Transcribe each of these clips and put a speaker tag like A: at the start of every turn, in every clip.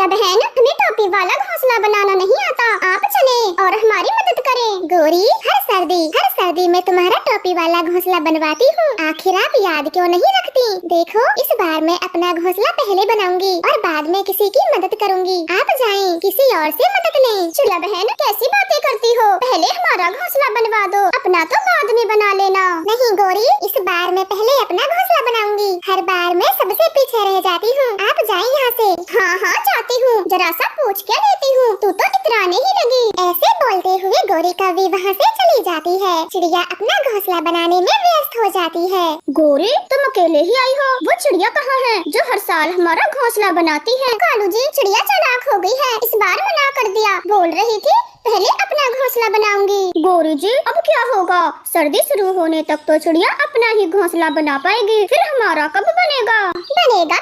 A: चिड़िया बहन, हमें टोपी वाला घोंसला बनाना नहीं आता, आप चले और हमारी मदद करें। गोरी, हर सर्दी में तुम्हारा टोपी वाला घोंसला बनवाती हूँ, आखिर आप याद क्यों नहीं रखती? देखो, इस बार मैं अपना घोंसला पहले बनाऊंगी और बाद में किसी की मदद करूंगी। आप जाएं, किसी और से मदद लें। चिड़िया बहन, कैसी बातें करती हो? पहले हमारा घोंसला बनवा दो, अपना तो बाद में बना लेना। नहीं गोरी, इस बार मैं पहले अपना घोंसला बनाऊंगी। हर बार मैं सबसे पीछे रह जाती हूँ। आप जाएं यहाँ से। हाँ जाती हूँ, जरा सा पूछ के लेती हूँ, तू तो इतराने ही लगी। ऐसे बोलते हुए गोरी कभी वहाँ से चली जाती है। चिड़िया अपना घोंसला बनाने में व्यस्त हो जाती है। गोरी, तुम अकेले ही आई हो? वो चिड़िया कहाँ है जो हर साल हमारा घोंसला बनाती है? कालू जी, चिड़िया चालाक हो गई है, इस बार मना कर दिया। बोल रही थी पहले अपना घोंसला बनाऊंगी। गौरी जी, अब क्या होगा? सर्दी शुरू होने तक तो चिड़िया अपना ही घोंसला बना पाएगी, फिर हमारा कब बनेगा?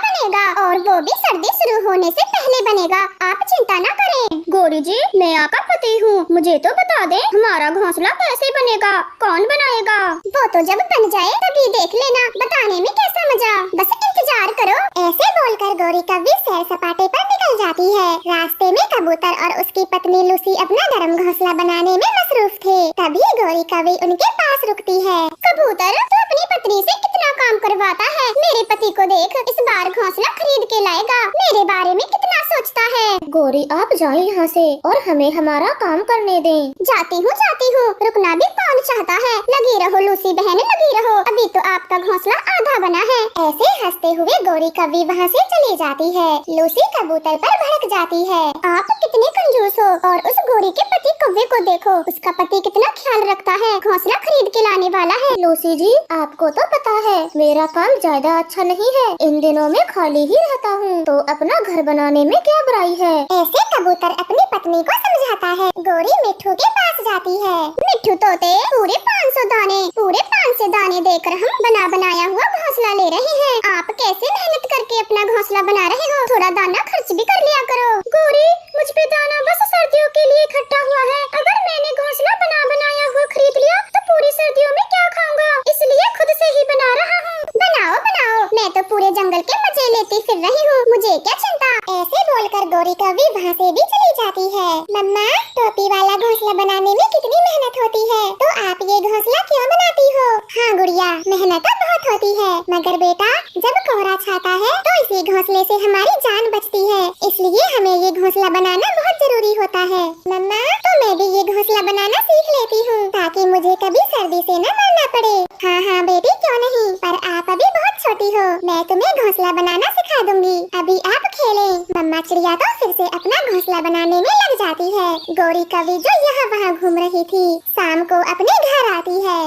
A: बनेगा और वो भी सर्दी शुरू होने से पहले बनेगा, आप चिंता न करें। गौरी जी, मैं आपका पति हूँ, मुझे तो बता दे हमारा घोंसला कैसे बनेगा, कौन बनाएगा? वो तो जब बन जाए तभी देख लेना, बताने में कैसा मजा, बस इंतजार करो। ऐसे बोलकर गौरी कभी सैर सपाटे पर निकल जाती है। रास्ते में कबूतर और उसकी पत्नी लूसी अपना गरम घोंसला बनाने में मसरूफ थे। तभी गौरी कभी उनके पास रुकती है। कबूतर, तू अपनी पत्नी से कितना काम करवाता है? मेरे पति को देख, इस बार घोंसला खरीद के लाएगा, मेरे बारे में कितना सोचता है। गौरी, आप जाए यहाँ से और हमें हमारा काम करने दें। जाती हूँ, रुकना भी कौन चाहता है? लगी रहो लूसी बहन, लगी रहो, अभी तो आपका घोंसला आधा बना है। ऐसे हंसते हुए गौरी कभी वहाँ से चली जाती है। लूसी कबूतर पर भड़क जाती है। आप कितने कंजूस हो, और उस गौरी के पति कौवे को देखो, उसका पति कितना ख्याल रखता है, घोंसला खरीद के लाने वाला है। लूसी जी, आपको तो पता है मेरा काम ज्यादा अच्छा नहीं है, इन दिनों में खाली ही रहता हूँ, तो अपना घर बनाने में क्या बुराई है? ऐसे कबूतर अपनी पत्नी को समझाता है। गौरी मिट्ठू के पास जाती है। मिट्ठू तोते, पूरे 500 दाने देकर हम बना बनाया हुआ घोंसला ले रहे हैं। आप कैसे मेहनत करके अपना घोंसला बना रहे हो? थोड़ा दाना खर्च भी कर लिया करो। गौरी, मुझ पे दाना बस सर्दियों के लिए इकट्ठा हुआ है, अगर मैंने घोंसला बनाया हुआ खरीद लिया तो पूरी सर्दियों में क्या खाऊंगा, इसलिए खुद से ही बना रहा हूँ। बनाओ, मैं तो पूरे जंगल के मजे लेती फिर रही हूँ, मुझे क्या चिंता। ऐसे बोलकर गौरी कभी वहाँ से भी चली जाती है। मम्मा, टोपी वाला घोंसला बनाने में कितनी मेहनत होती है, तो आप ये घोंसला क्यों बनाती हो? हाँ गुड़िया, मेहनत तो बहुत होती है, मगर बेटा जब कोहरा छाता है तो इसी घोंसले से हमारी जान बचती है, इसलिए हमें ये घोंसला बनाना बहुत जरूरी होता है। मम्मा, तो मैं भी ये घोंसला बनाना सीख लेती हूँ, ताकि मुझे कभी सर्दी से न मरना पड़े। हाँ बेटी, क्यों नहीं, पर आप अभी बहुत छोटी हो, मैं तुम्हें घोंसला बनाना सिखा दूंगी, अभी आप खेलें। मम्मा चिड़िया तो फिर से अपना घोंसला बनाने में लग जाती है। गौरी कभी जो यहाँ वहाँ घूम रही थी, शाम को अपने घर आती है।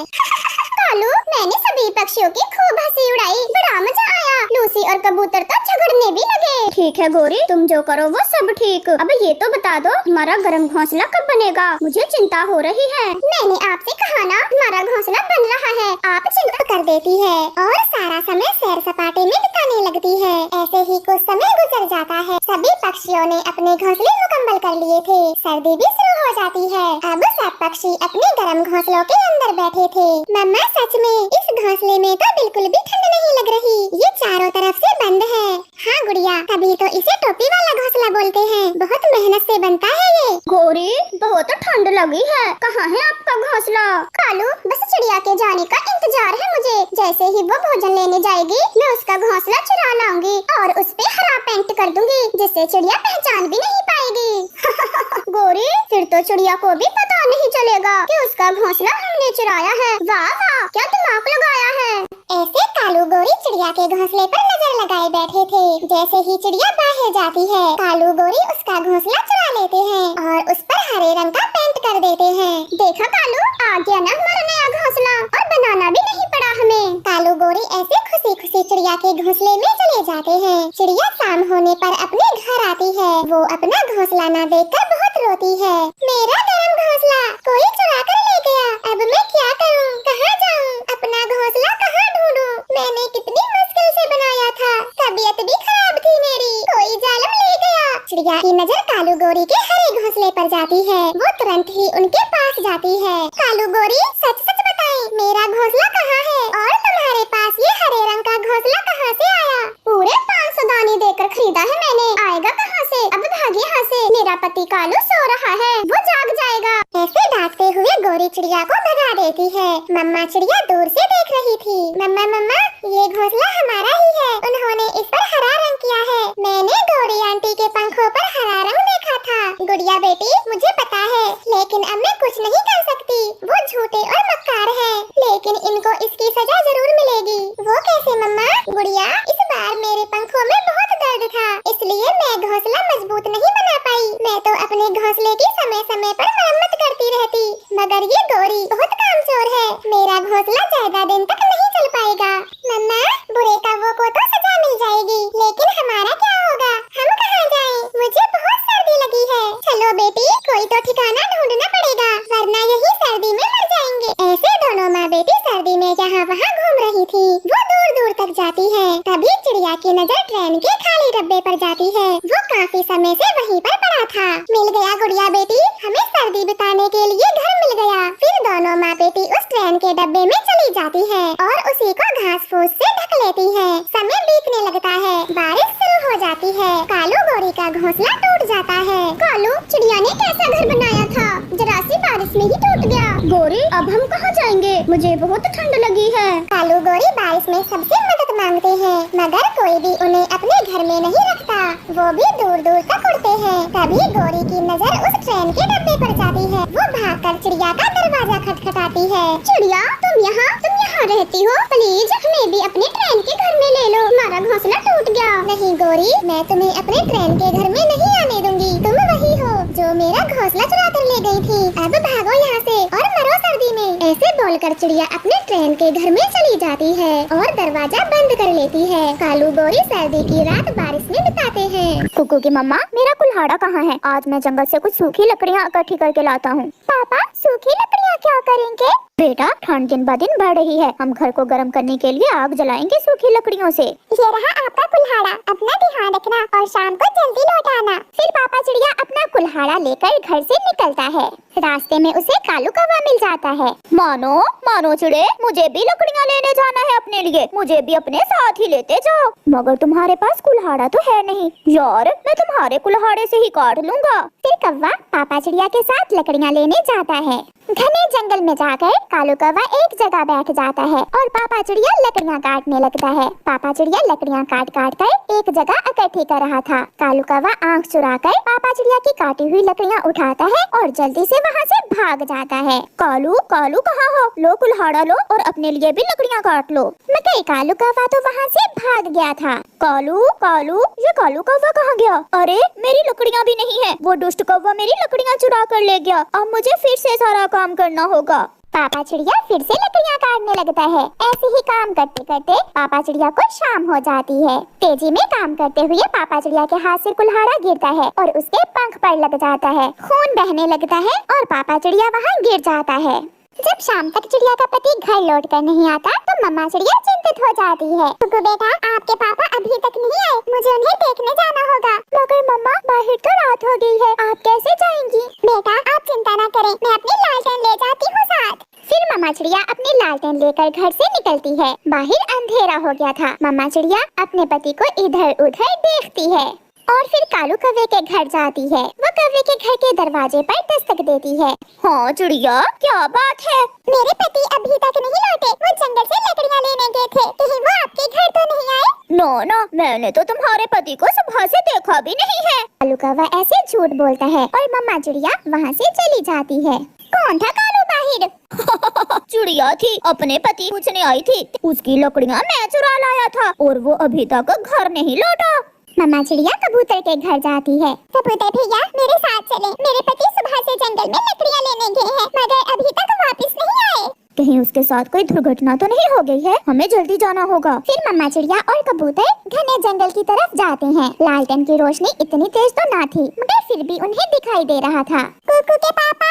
A: कालू, मैंने सभी पक्षियों की खूब हंसी उड़ाई, बड़ा मजा आया। लूसी और कबूतर तो झगड़ने भी लगे। ठीक है गौरी, तुम जो करो वो सब ठीक, अब ये तो बता दो हमारा गरम घोंसला कब बनेगा, मुझे चिंता हो रही है। मैंने आपसे कहा ना, हमारा घोंसला बन रहा है, आप चिंता कर देती है और सारा समय सैर सपाटे में बिताने लगती है। ऐसे ही कुछ समय गुजर जाता है। सभी पक्षियों ने अपने घोंसले मुकम्मल कर लिए थे, सर्दी भी शुरू हो जाती है। अब सब पक्षी अपने गरम घोंसलों के अंदर बैठे थे। मम्मा, सच में इस घोंसले में तो बिल्कुल भी ठंड नहीं लग रही, ये चारों तरफ से बंद है। हाँ गुड़िया, तभी तो इसे टोपी वाला घोंसला बोलते हैं, बहुत मेहनत से बनता है ये। गौरी, बहुत ठंड लगी है, कहाँ है आपका घोंसला? कालू, बस चिड़िया के जाने का इंतजार है मुझे, जैसे ही वो भोजन लेने जाएगी मैं उसका घोंसला चुरा लाऊंगी और उस पे हरा पेंट कर दूंगी, जिससे चिड़िया पहचान भी नहीं पाएगी। गौरी, फिर तो चिड़िया को भी पता नहीं चलेगा कि उसका घोंसला हमने चुराया है। वाह, क्या दिमाग लगाया है। ऐसे कालू गौरी चिड़िया के घोंसले पर नजर लगाए बैठे थे। जैसे ही चिड़िया बाहर जाती है, कालू गौरी उसका घोंसला चुरा लेते हैं और उस पर हरे रंग का पेंट कर देते हैं। देखा कालू, आ गया ना हमारा नया घोंसला, और बनाना भी नहीं पड़ा हमें। कालू गौरी ऐसे खुशी खुशी चिड़िया के घोंसले में चले जाते हैं। चिड़िया शाम होने पर अपने घर आती है। वो अपना घोंसला न देखकर बहुत रोती है। मेरा गरम घोंसला कोई चुरा कर ले गया, अब मैं क्या करूं, कहाँ जाऊं, अपना घोंसला कहाँ ढूंढूं? मैंने कितनी मुश्किल से बनाया था, तबीयत भी खराब थी मेरी, कोई जालिम ले गया। चिड़िया की नजर कालू गौरी के हरे घोंसले पर जाती है। वो तुरंत ही उनके पास जाती है। कालू गौरी, सच सच बताएं, मेरा घोंसला कहाँ है और तुम्हारे पास ये हरे रंग का घोंसला कहाँ से आया? पूरे 500 दाने देकर खरीदा है मैंने, आएगा कहाँ से? अब मेरा पति कालू सो रहा है, वो जाग जाएगा। ऐसे डांटते हुए गोरी चिड़िया को भगा देती है। मम्मा चिड़िया दूर से देख रही थी। मम्मा मम्मा, ये घोंसला हमारा ही है, उन्होंने इस पर हरा रंग किया है। मैंने गौरी आंटी के पंखों पर हरा रंग देखा था। गुड़िया बेटी, मुझे पता है, लेकिन अब मैं कुछ नहीं कर सकती। वो झूठे और मक्कार है, लेकिन इनको इसकी सजा जरूर मिलेगी। वो कैसे मम्मा? गुड़िया, इस बार मेरे पंखों में बहुत दर्द था, इसलिए मैं घोंसला मजबूत नहीं बना पाई। मैं तो अपने घोंसले की समय समय पर मरम्मत करती रहती, मगर ये गौरी बहुत कामचोर है, मेरा घोंसला ज्यादा दिन तक नहीं चल पाएगा। मम्मा, बुरे कौवों को तो सजा मिल जाएगी, लेकिन हमारा क्या होगा? हम कहाँ जाएं? मुझे बहुत सर्दी लगी है। चलो बेटी, कोई तो ठिकाना ढूंढना पड़ेगा, वरना यही सर्दी में मर जाएंगे। ऐसे दोनों माँ बेटी सर्दी में यहाँ वहाँ घूम रही थी। वो दूर दूर तक जाती है, तभी चिड़िया की नजर ट्रेन के खाली डब्बे पर जाती है। वो काफी समय से वहीं पर पड़ा था। मिल गया गुड़िया बेटी, हमें सर्दी बिताने के लिए घर मिल गया। फिर दोनों माँ बेटी उस ट्रेन के डब्बे में चली जाती है और उसी को घास फूस से ढक लेती है। समय बीतने लगता है, बारिश शुरू हो जाती है। कालू गौरी का घोंसला टूट जाता है। कालू, चिड़िया ने कैसा घर बनाया था, जरा सी बारिश में ही टूट गया। गौरी, अब हम कहाँ जाएंगे? मुझे बहुत ठंड लगी है। कालू गौरी बारिश में सबसे मदद मांगते हैं, मगर कोई भी उन्हें अपने घर में नहीं रखता। वो भी दूर दूर तक उड़ते हैं। तभी गौरी की नजर उस ट्रेन के डब्बे पर जाती है। वो भागकर चिड़िया का दरवाजा खटखटाती है। चिड़िया, तुम यहाँ रहती हो? प्लीज हमें भी अपने ट्रेन के घर में ले लो, हमारा घोंसला टूट गया। नहीं गौरी, मैं तुम्हें अपने ट्रेन के घर में नहीं आने दूंगी। तुम वही हो जो मेरा घोंसला चुरा कर ले गई थी। अब भागो यहाँ से और मरो सर्दी में। ऐसे बोलकर चिड़िया अपने ट्रेन के घर में चली जाती है और दरवाजा बंद कर लेती है। कालू गौरी सर्दी की रात बारिश में बिताते हैं। कुकू की मम्मा, मेरा कुल्हाड़ा कहाँ है? आज मैं जंगल से कुछ सूखी लकड़ियाँ इकट्ठी करके लाता हूँ। पापा, सूखी लकड़ियाँ क्या करेंगे? बेटा, ठंड दिन ब दिन बढ़ रही है, हम घर को गर्म करने के लिए आग जलाएंगे सूखी लकड़ियों से। ये रहा आपका कुल्हाड़ा, अपना ध्यान रखना और शाम को जल्दी लौट आना। फिर पापा चिड़िया अपना कुल्हाड़ा लेकर घर से निकलता है। रास्ते में उसे कालू कौवा मिल जाता है। मानो चिड़े, मुझे भी लकड़ियाँ लेने जाना है अपने लिए, मुझे भी अपने साथ ही लेते जाओ। मगर तुम्हारे पास कुल्हाड़ा तो है नहीं। यार, मैं तुम्हारे कुल्हाड़े से ही काट लूंगा। फिर कौवा पापा चिड़िया के साथ लकड़ियाँ लेने जाता है। घने जंगल में जाकर कालू कौवा एक जगह बैठ जाता है और पापा चिड़िया लकड़ियाँ काटने लगता है। पापा चिड़िया लकड़ियाँ काट कर एक जगह इकट्ठी कर रहा था। कालू कौवा आँख चुराकर पापा चिड़िया की काटी हुई लकड़ियाँ उठाता है और जल्दी से वहाँ से भाग जाता है। कालू कहाँ हो? लो कुल्हाड़ा लो और अपने लिए भी लकड़ियाँ काट लो। मगर कालू कौवा तो वहाँ से भाग गया था। कालू, ये कालू कौवा कहाँ गया? अरे, मेरी लकड़ियाँ भी नहीं है, वो दुष्ट कौवा मेरी लकड़ियाँ चुरा कर ले गया। अब मुझे फिर से सारा काम करना होगा। पापा चिड़िया फिर से लकड़ियाँ काटने लगता है। ऐसे ही काम करते करते पापा चिड़िया को शाम हो जाती है। तेजी में काम करते हुए पापा चिड़िया के हाथ से कुल्हाड़ा गिरता है और उसके पंख पर लग जाता है। खून बहने लगता है और पापा चिड़िया वहाँ गिर जाता है। जब शाम तक चिड़िया का पति घर लौट कर नहीं आता तो मम्मा चिड़िया चिंतित हो जाती है। कुकू बेटा, आपके पापा अभी तक नहीं आए, मुझे उन्हें देखने जाना होगा। मगर मम्मा, बाहर तो रात हो गई है, आप कैसे जाएंगी? बेटा, आप चिंता न करें, मैं अपनी लालटेन ले जाती हूँ साथ। फिर मम्मा चिड़िया अपनी लालटेन लेकर घर से निकलती है। बाहर अंधेरा हो गया था। मम्मा चिड़िया अपने पति को इधर उधर देखती है और फिर कालू कौवे के घर जाती है। वो कौवे के घर के दरवाजे पर दस्तक देती है। हाँ चिड़िया, क्या बात है? मेरे पति अभी तक नहीं लौटे, वो जंगल से लकड़ियाँ लेने गए थे। कहीं वो आपके घर तो नहीं आए? ना, मैंने तो तुम्हारे पति को सुबह से देखा भी नहीं है। कालू कौवा ऐसे झूठ बोलता है और मम्मा चिड़िया वहाँ से चली जाती है। कौन था कालू बाहर? चिड़िया थी, अपने पति पूछने आई थी। उसकी लकड़ियाँ मैं चुरा लाया था और वो अभी तक घर नहीं लौटा। मम्मा चिड़िया कबूतर के घर जाती है। कबूतर भैया, मेरे साथ चलें। मेरे पति सुबह से जंगल में लकड़ियाँ लेने गए हैं, मगर अभी तक वापस नहीं आए। कहीं उसके साथ कोई दुर्घटना तो नहीं हो गई है? हमें जल्दी जाना होगा। फिर मम्मा चिड़िया और कबूतर घने जंगल की तरफ जाते हैं। लालटेन की रोशनी इतनी तेज तो ना थी, मगर फिर भी उन्हें दिखाई दे रहा था। कुकू के पापा,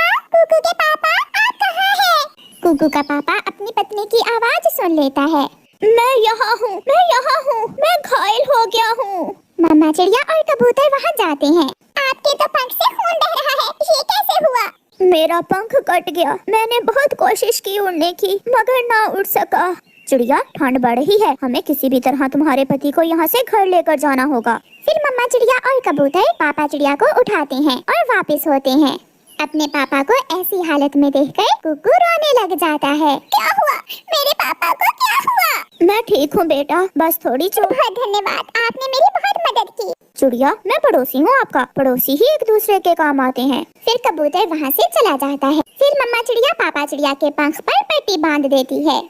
A: आप कहाँ हैं? कुकू का पापा अपनी पत्नी की आवाज सुन लेता है। मैं यहाँ हूँ, मैं घायल हो गया हूँ। मम्मा चिड़िया और कबूतर वहाँ जाते हैं। आपके तो पंख से खून बह रहा है, ये कैसे हुआ? मेरा पंख कट गया। मैंने बहुत कोशिश की उड़ने की, मगर ना उड़ सका।
B: चिड़िया, ठंड बढ़ रही है, हमें किसी भी तरह तुम्हारे पति को यहाँ से घर लेकर जाना होगा।
A: फिर मम्मा चिड़िया और कबूतर पापा चिड़िया को उठाते हैं और वापस होते हैं। अपने पापा को ऐसी हालत में देखकर कुकू रोने लग जाता है। क्या हुआ? मेरे पापा को क्या हुआ?
B: मैं ठीक हूँ बेटा, बस थोड़ी चोट।
A: बहुत धन्यवाद, आपने मेरी बहुत मदद की।
B: चिड़िया, मैं पड़ोसी हूँ आपका, पड़ोसी ही एक दूसरे के काम आते हैं।
A: फिर कबूतर वहाँ से चला जाता है। फिर मम्मा चिड़िया पापा चिड़िया के पंख पर पट्टी बांध देती है।